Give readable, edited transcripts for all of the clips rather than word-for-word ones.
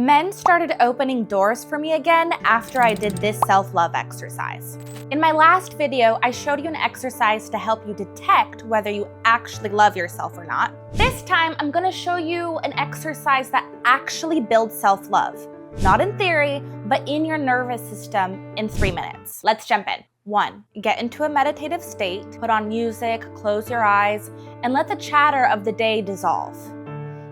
Men started opening doors for me again after I did this self-love exercise. In my last video, I showed you an exercise to help you detect whether you actually love yourself or not. This time, I'm gonna show you an exercise that actually builds self-love. Not in theory, but in your nervous system in 3 minutes. Let's jump in. 1, get into a meditative state, put on music, close your eyes, and let the chatter of the day dissolve.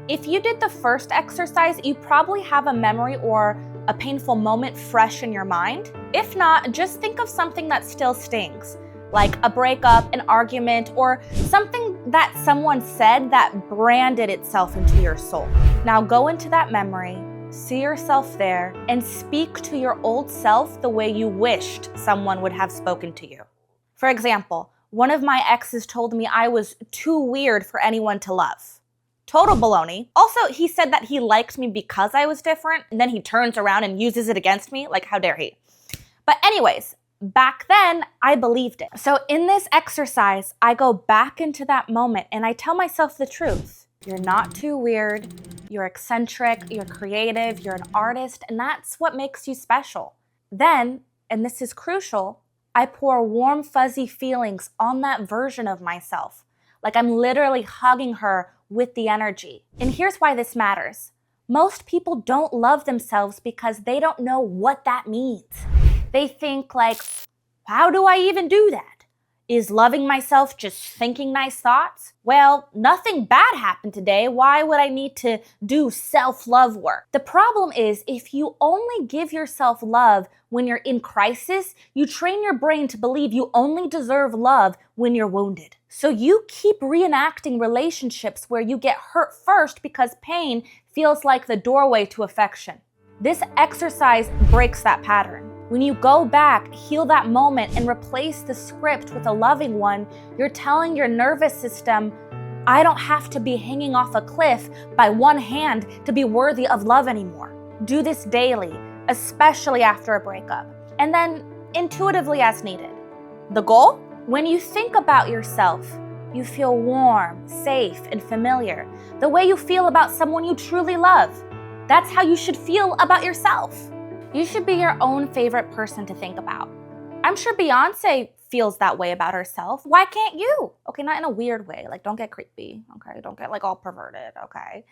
If you did the first exercise, you probably have a memory or a painful moment fresh in your mind. If not, just think of something that still stings, like a breakup, an argument, or something that someone said that branded itself into your soul. Now go into that memory, see yourself there, and speak to your old self the way you wished someone would have spoken to you. For example, one of my exes told me I was too weird for anyone to love. Total baloney. Also, he said that he liked me because I was different, and then he turns around and uses it against me. Like, how dare he? But anyways, back then, I believed it. So in this exercise, I go back into that moment and I tell myself the truth. You're not too weird, you're eccentric, you're creative, you're an artist, and that's what makes you special. Then, and this is crucial, I pour warm, fuzzy feelings on that version of myself. Like I'm literally hugging her with the energy. And here's why this matters. Most people don't love themselves because they don't know what that means. They think like, how do I even do that? Is loving myself just thinking nice thoughts? Well, nothing bad happened today. Why would I need to do self-love work? The problem is if you only give yourself love when you're in crisis, you train your brain to believe you only deserve love when you're wounded. So you keep reenacting relationships where you get hurt first because pain feels like the doorway to affection. This exercise breaks that pattern. When you go back, heal that moment, and replace the script with a loving one, you're telling your nervous system, I don't have to be hanging off a cliff by one hand to be worthy of love anymore. Do this daily, especially after a breakup, and then intuitively as needed. The goal? When you think about yourself, you feel warm, safe, and familiar, the way you feel about someone you truly love. That's how you should feel about yourself. You should be your own favorite person to think about. I'm sure Beyonce feels that way about herself. Why can't you? Okay, not in a weird way. Like, don't get creepy, okay? Don't get like all perverted, okay?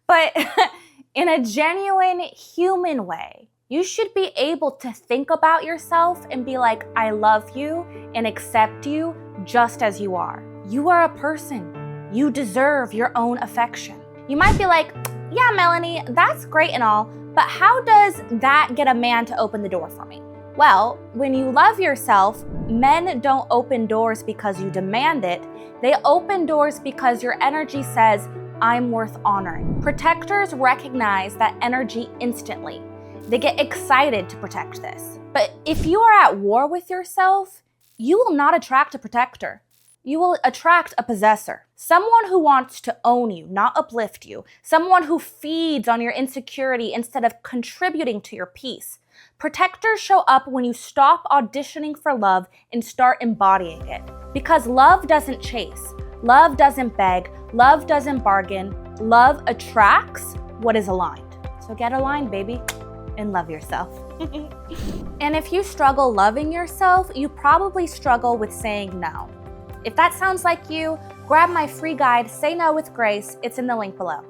But in a genuine human way, you should be able to think about yourself and be like, I love you and accept you just as you are. You are a person. You deserve your own affection. You might be like, yeah, Melanie, that's great and all, but how does that get a man to open the door for me? Well, when you love yourself, men don't open doors because you demand it. They open doors because your energy says, I'm worth honoring. Protectors recognize that energy instantly. They get excited to protect this. But if you are at war with yourself, you will not attract a protector. You will attract a possessor. Someone who wants to own you, not uplift you. Someone who feeds on your insecurity instead of contributing to your peace. Protectors show up when you stop auditioning for love and start embodying it. Because love doesn't chase. Love doesn't beg. Love doesn't bargain. Love attracts what is aligned. So get aligned, baby, and love yourself. And if you struggle loving yourself, you probably struggle with saying no. If that sounds like you, grab my free guide, Say No with Grace. It's in the link below.